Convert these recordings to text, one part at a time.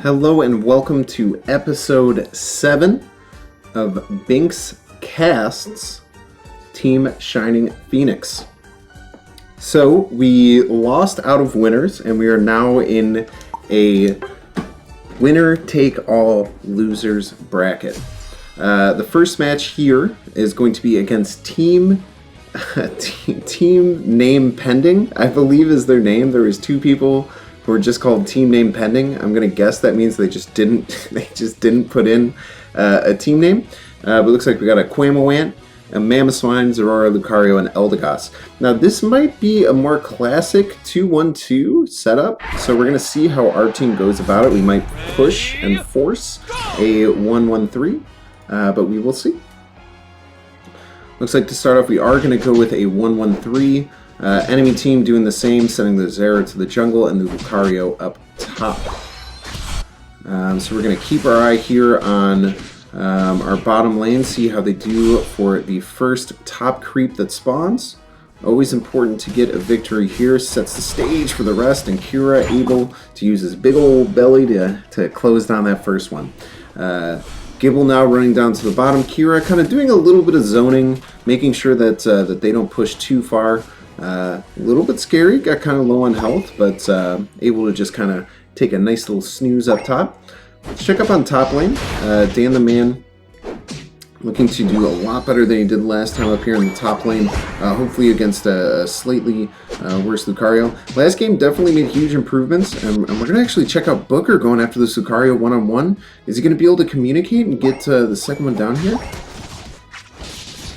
Hello and welcome to episode 7 of BynX Casts Team Shining Phoenix. So we lost out of winners and we are now in a winner take all losers bracket. The first match here is going to be against Team Name Pending, I believe is their name. There was two people who are just called Team Name Pending. I'm gonna guess that means they just didn't put in a team name. But it looks like we got a Quamawant, a Mamoswine, Zeraora, Lucario, and Eldegoss. Now this might be a more classic 2-1-2 setup, so we're gonna see how our team goes about it. We might push and force a 1-1-3, but we will see. Looks like to start off we are gonna go with a 1-1-3. Enemy team doing the same, sending the Zera to the jungle and the Lucario up top. So we're going to keep our eye here on our bottom lane, see how they do for the first top creep that spawns. Always important to get a victory here, sets the stage for the rest, and Kira able to use his big old belly to close down that first one. Gibble now running down to the bottom. Kira kind of doing a little bit of zoning, making sure that, that they don't push too far. A little bit scary, got kind of low on health, but able to just kind of take a nice little snooze up top. Let's check up on top lane. Dan the Man looking to do a lot better than he did last time up here in the top lane, hopefully against a slightly worse Lucario. Last game definitely made huge improvements, and we're going to actually check out Booker going after this Lucario one-on-one. Is he going to be able to communicate and get the second one down here?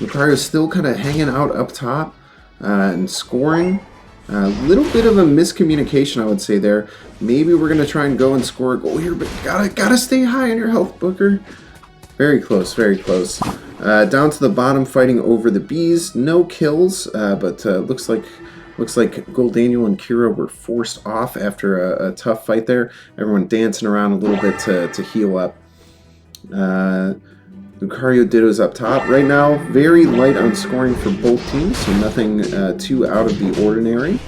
Lucario's still kind of hanging out up top. And scoring, a little bit of a miscommunication, I would say there. Maybe we're gonna try and go and score a goal here, but gotta stay high on your health, Booker. Very close, very close. Down to the bottom, fighting over the bees. No kills, but looks like Gold Daniel and Kira were forced off after a tough fight there. Everyone dancing around a little bit to heal up. Lucario Ditto's up top. Right now, very light on scoring for both teams, so nothing too out of the ordinary.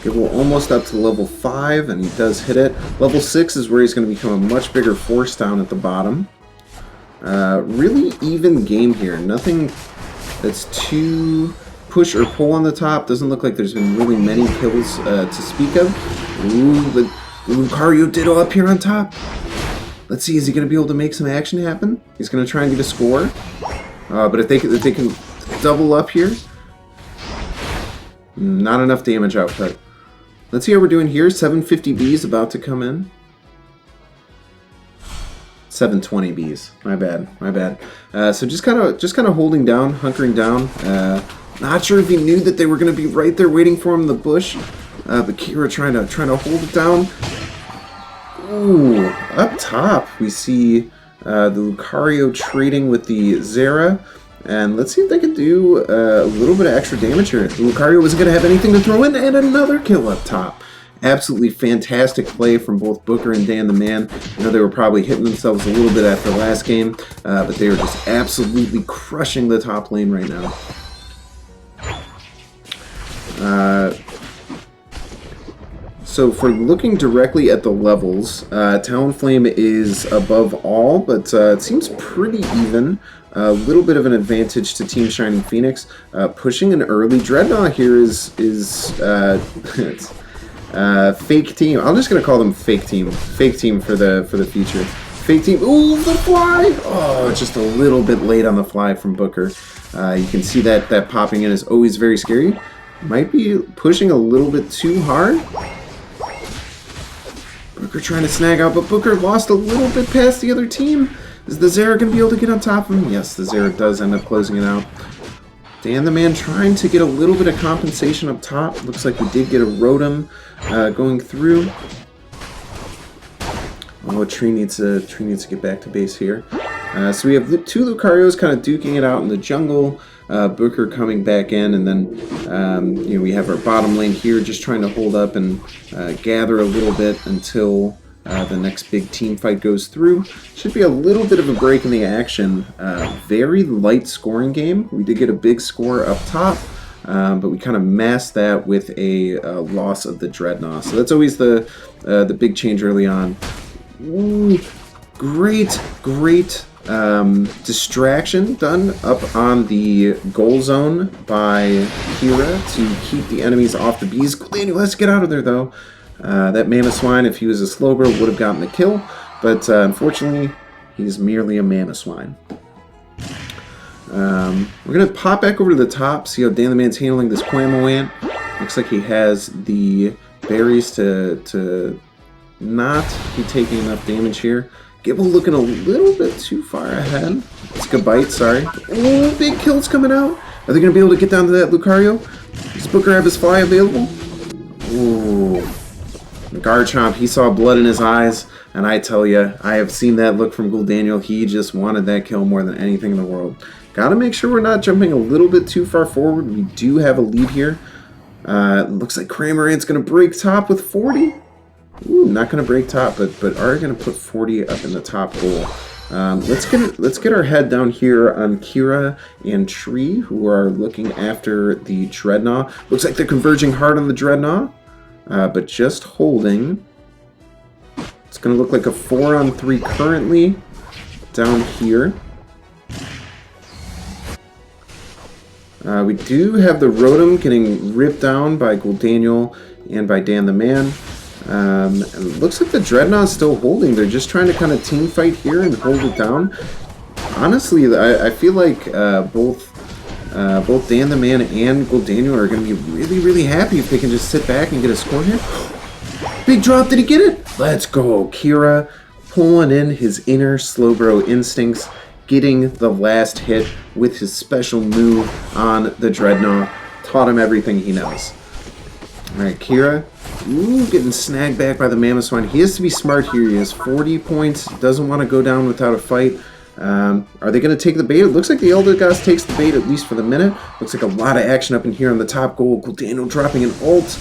Gibble almost up to level 5, and he does hit it. Level 6 is where he's going to become a much bigger force down at the bottom. Really even game here. Nothing that's too push or pull on the top. Doesn't look like there's been really many kills to speak of. Ooh, the Lucario Ditto up here on top. Let's see, is he going to be able to make some action happen? He's going to try and get a score. But if they can double up here, not enough damage output. Let's see how we're doing here. 750 Bs about to come in. 720 Bs. My bad. So just kind of holding down, hunkering down. Not sure if he knew that they were going to be right there waiting for him in the bush. But Kira trying to hold it down. Ooh, up top we see the Lucario trading with the Zera, and let's see if they can do a little bit of extra damage here. The Lucario wasn't going to have anything to throw in, and another kill up top. Absolutely fantastic play from both Booker and Dan the Man. I know they were probably hitting themselves a little bit after the last game, but they were just absolutely crushing the top lane right now. So for looking directly at the levels, Talonflame is above all, but it seems pretty even. A little bit of an advantage to Team Shining Phoenix. Pushing an early Dreadnought here is fake team. I'm just gonna call them fake team. Fake team for the future. Fake team. Ooh, the fly! Oh, just a little bit late on the fly from Booker. You can see that popping in is always very scary. Might be pushing a little bit too hard. Booker trying to snag out, but Booker lost a little bit past the other team. Is the Zera going to be able to get on top of him? Yes, the Zera does end up closing it out. Dan the Man trying to get a little bit of compensation up top. Looks like we did get a Rotom going through. Oh, Tree needs to get back to base here. So we have two Lucarios kind of duking it out in the jungle. Booker coming back in, and then we have our bottom lane here just trying to hold up and gather a little bit until the next big team fight goes through. Should be a little bit of a break in the action. Very light scoring game. We did get a big score up top. but we kind of masked that with a loss of the Dreadnought. So that's always the big change early on. Ooh, great distraction done up on the goal zone by Kira to keep the enemies off the bees. Daniel has to get out of there though. That Mammoth Swine, if he was a Slowbro, would have gotten the kill, but unfortunately he's merely a Mammoth Swine. We're going to pop back over to the top, see how Dan the Man's handling this Quamo Ant. Looks like he has the berries to not be taking enough damage here. Gibble looking a little bit too far ahead. Suckerbunch, sorry. Oh, big kills coming out. Are they going to be able to get down to that Lucario? Does Booker have his fly available? Ooh. Garchomp, he saw blood in his eyes, and I tell you, I have seen that look from Ghoul Daniel. He just wanted that kill more than anything in the world. Gotta make sure we're not jumping a little bit too far forward. We do have a lead here. Looks like Cramorant's going to break top with 40. Ooh, not going to break top, but are going to put 40 up in the top goal. Let's get our head down here on Kira and Tree, who are looking after the Dreadnought. Looks like they're converging hard on the Dreadnought, but just holding. It's going to look like a 4-on-3 currently down here. We do have the Rotom getting ripped down by Ghoul Daniel and by Dan the Man. And it looks like the Dreadnought's still holding. They're just trying to kind of team fight here and hold it down. Honestly, I feel like both Dan the Man and Ghoul Daniel are going to be really happy if they can just sit back and get a score here. Big drop, did he get it? Let's go. Kira pulling in his inner Slowbro instincts, getting the last hit with his special move on the Dreadnought. Taught him everything he knows. Alright, Kira. Ooh, getting snagged back by the Mammoth Swine. He has to be smart here. He has 40 points. Doesn't want to go down without a fight. Are they going to take the bait? It looks like the Eldegoss takes the bait, at least for the minute. Looks like a lot of action up in here on the top goal. Ghoul Daniel dropping an ult.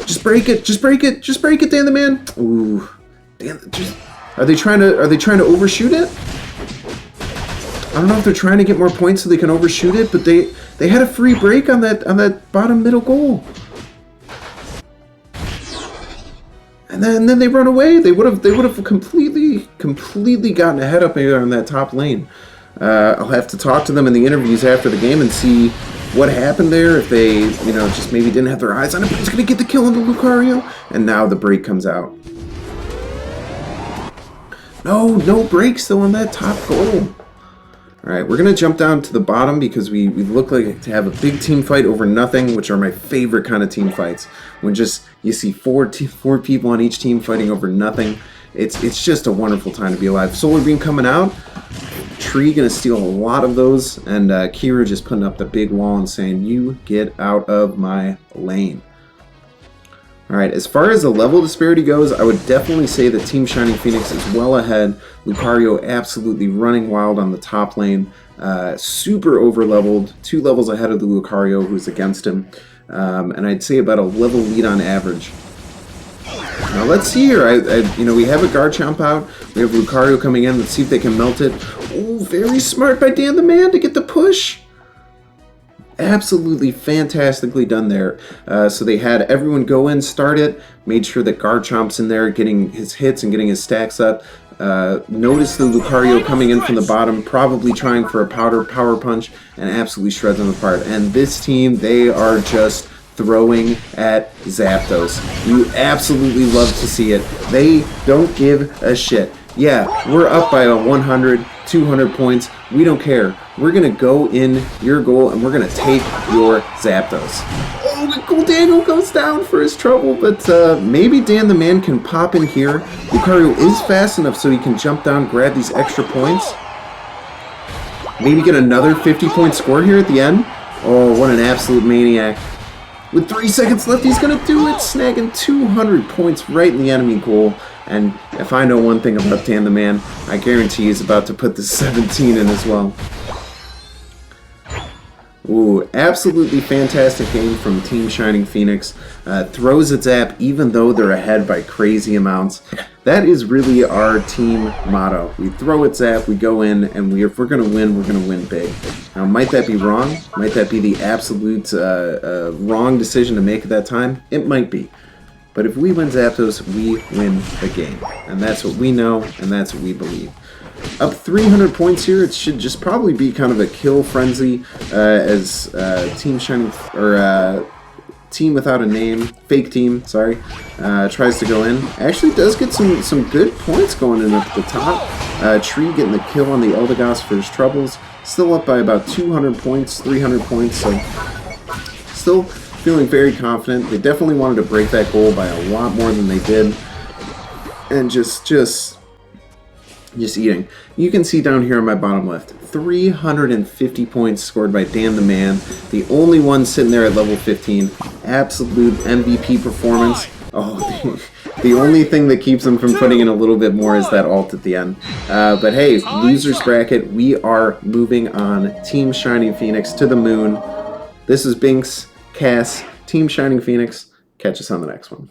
Just break it. Just break it. Just break it, Dan the Man. Ooh. Dan, are they trying to overshoot it? I don't know if they're trying to get more points so they can overshoot it, but they had a free break on that bottom middle goal. And then they run away. They would have completely gotten ahead up here on that top lane. I'll have to talk to them in the interviews after the game and see what happened there. If they, just maybe didn't have their eyes on it, but he's gonna get the kill on the Lucario. And now the break comes out. No break still on that top goal. Alright, we're going to jump down to the bottom because we look like to have a big team fight over nothing, which are my favorite kind of team fights. When just you see four people on each team fighting over nothing, it's just a wonderful time to be alive. Solar Beam coming out, Tree going to steal a lot of those, and Kira just putting up the big wall and saying, "You get out of my lane." Alright, as far as the level disparity goes, I would definitely say that Team Shining Phoenix is well ahead. Lucario absolutely running wild on the top lane. Super over-leveled, 2 levels ahead of the Lucario who's against him. And I'd say about a level lead on average. Now let's see here. We have a Garchomp out. We have Lucario coming in. Let's see if they can melt it. Oh, very smart by Dan the Man to get the push. Absolutely fantastically done there. So they had everyone go in, start it, made sure that Garchomp's in there getting his hits and getting his stacks up. Notice the Lucario coming in from the bottom, probably trying for a power punch, and absolutely shreds them apart. And this team, they are just throwing at Zapdos. You absolutely love to see it. They don't give a shit. Yeah, we're up by 100, 200 points. We don't care. We're going to go in your goal and we're going to take your Zapdos. Oh, Ghoul Daniel goes down for his trouble, but maybe Dan the Man can pop in here. Lucario is fast enough so he can jump down, grab these extra points. Maybe get another 50-point score here at the end. Oh, what an absolute maniac. With 3 seconds left, he's going to do it, snagging 200 points right in the enemy goal. And if I know one thing about Dan the Man, I guarantee he's about to put the 17 in as well. Ooh, absolutely fantastic game from Team Shining Phoenix. Throws its app even though they're ahead by crazy amounts. That is really our team motto. We throw its app, we go in, and if we're going to win, we're going to win big. Now, might that be wrong? Might that be the absolute wrong decision to make at that time? It might be. But if we win Zapdos, we win the game. And that's what we know, and that's what we believe. Up 300 points here. It should just probably be kind of a kill frenzy as Team Shining, or Team Without a Name, Fake Team, sorry, tries to go in. Actually does get some good points going in up at the top. Tree getting the kill on the Eldegoss for his troubles. Still up by about 200 points, 300 points, so still feeling very confident. They definitely wanted to break that goal by a lot more than they did. And just eating. You can see down here on my bottom left, 350 points scored by Dan the Man, the only one sitting there at level 15. Absolute MVP performance. Oh, the only thing that keeps them from putting in a little bit more is that ult at the end. But hey, losers bracket, we are moving on. Team Shining Phoenix to the moon. This is BynX Casts, Team Shining Phoenix. Catch us on the next one.